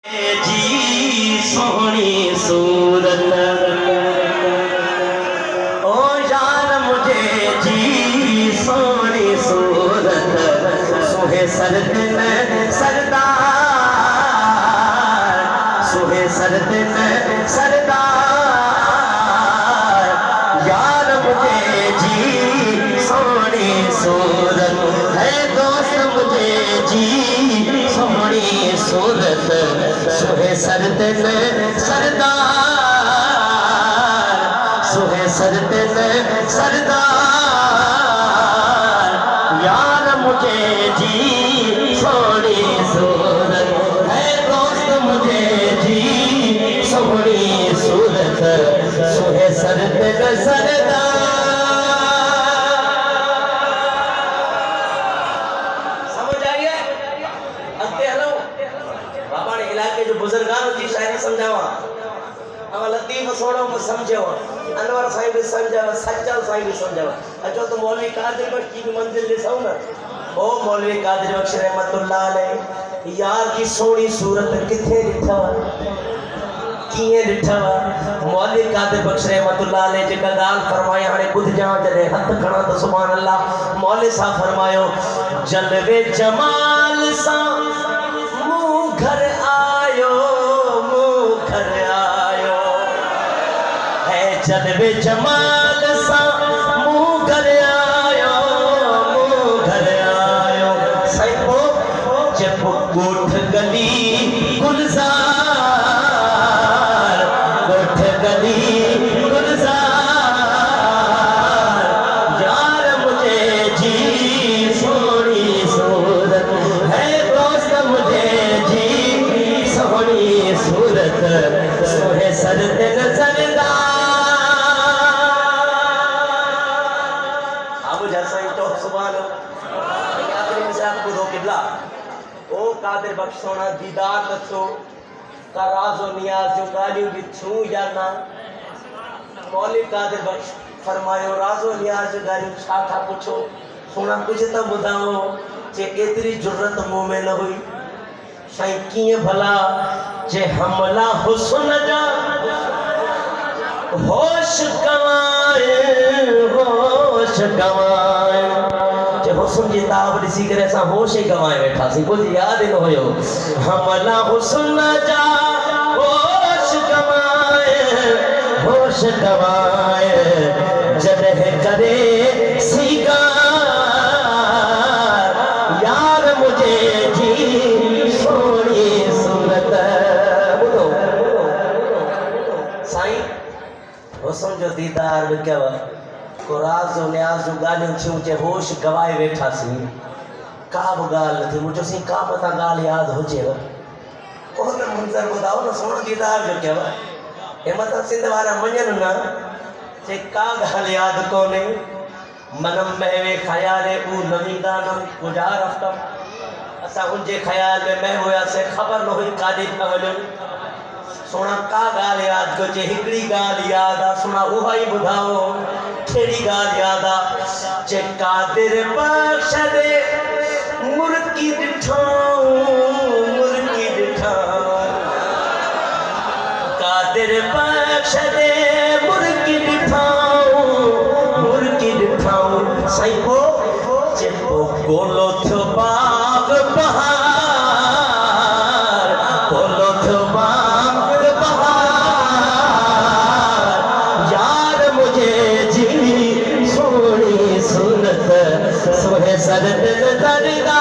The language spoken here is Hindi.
जी सोहनी सूरत ओ यार मुझे जी सोहनी सूरत सुहे सरद में सरदार सुहे सरद में सरदार यार मुझे जी सोहनी सूरत है दोस्त मुझे जी सोहनी सूरत सुहे सरद में सरदार सुहे सरद में सरदार यार मुझे जी सोहनी सूरत है दोस्त मुझे जी सोहनी सूरत सुहे सरद में सरदार। जो बुजुर्गान जी शायरी समझावा अब लतीफ सोड़ो में समझो अनवर साईं भी समझावा सच्चल साईं भी समझावा अचो तो मौलवी कादिर बख्श की भी मंजिल दिसाओ ना ओ मौलवी कादिर बख्श रहमतुल्लाह अलैह यार की सोनी सूरत किथे दिठा किए दिठा मौलवी कादिर बख्श रहमतुल्लाह अलैह जेका गाल फरमाया हाने बुध जाओ जदे हथ खणा तो सुभान अल्लाह मौलवी साहब फरमायो जलवे जमाल सा मुंह घर जलवे जमाल सा मुंह घर आयो साईं जब गोठ गली गुलजार गोठ गली गुलजार यार मुझे जी सोहनी सूरत है दोस्त मुझे जी सोहनी सूरत सोहे सरद नजरदार ओ कादिर बख्श सोना दीदार दसो का राज़ो नियाज़ जो गालियों की छू या ना मौलवी कादिर बख्श फरमायो राज़ो नियाज़ जो गालियों छा पूछो सोना कुछ तो बुधाओ जे केतरी जुर्रत मुंह में न हुई साईं किए भला जे हमला हुस्न जा होश गवाए हुस्न जी ताब ॾिसी करे असां होश ही गवाए वेठासीं कुछ याद न हुयो हमला हुस्न जा होश गवाए जॾहिं करे सिगार यार मुझे जी सोहनी सूरत ॿुधो साईं हुस्न जो दीदार भी कयो को राज़ो न्याज़ जो गालियों थियूं जे होश गवाए वेठासीं का बि ॻाल्हि न थी मुंहिंजो सी का पता ॻाल्हि यादि हुजेव कोन मंज़र ॿुधाओ न सोनो दीदार जो कयव हे मतिलबु सिंध वारा मञनि न जे का ॻाल्हि यादि कोन्हे मनम महवे ख़याले ऊ नवीदानम गुज़ार हफ़्तम असां उनजे ख़याल में मह हुयासीं ख़बर न हुई काॾे पिया वञूं सोना का ॻाल्हि यादि कजे हिकिड़ी ॻाल्हि यादि आहे सोना उहा ई ॿुधाओ कहिड़ी ॻाल्हि यादि आहे जे कादिर बख्श दे मुर्की ॾिठो कादिर बख्श दे मुर्की ॾिठो साईं को जे गोलो थियो बाग बहार गोलो थियो बाग बहार यार मुझे जी सोहनी सूरत सोहे सरद नजरदार।